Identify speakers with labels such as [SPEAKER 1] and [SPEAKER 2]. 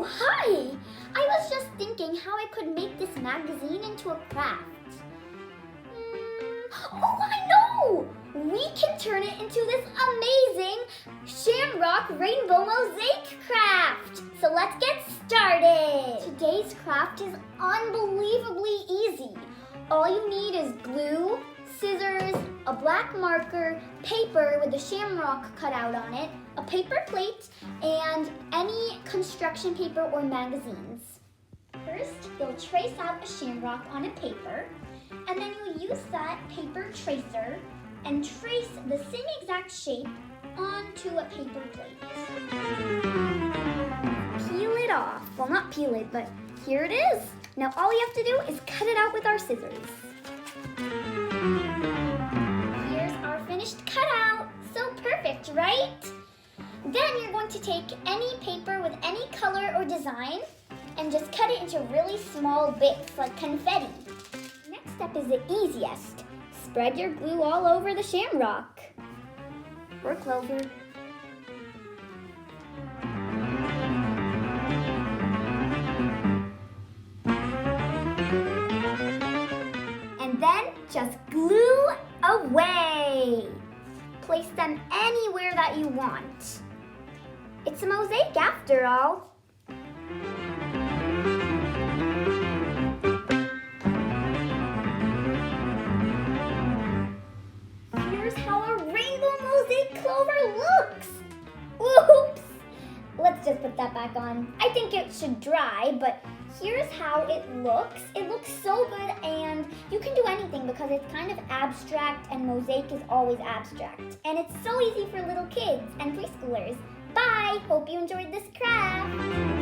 [SPEAKER 1] hi! I was just thinking how I could make this magazine into a craft. Oh, I know! We can turn it into this amazing shamrock rainbow mosaic craft! So let's get started! Today's craft is unbelievably easy. All you need is glue, scissors, a black marker, paper with a shamrock cut out on it, a paper plate, and any construction paper or magazines. First, you'll trace out a shamrock on a paper, and then you'll use that paper tracer and trace the same exact shape onto a paper plate. Peel it off. Well, not peel it, but here it is. Now all we have to do is cut it out with our scissors. Here's our finished cutout. So perfect, right? Then you're going to take any paper with any color or design and just cut it into really small bits like confetti. Next step is the easiest. Spread your glue all over the shamrock or clover. And then just glue away. Place them anywhere that you want. It's a mosaic after all. Here's how a rainbow mosaic clover looks. Oops! Let's just put that back on. I think it should dry, but here's how it looks. It looks so good, and you can do anything because it's kind of abstract, and mosaic is always abstract. And it's so easy for little kids and preschoolers. Bye! Hope you enjoyed this craft.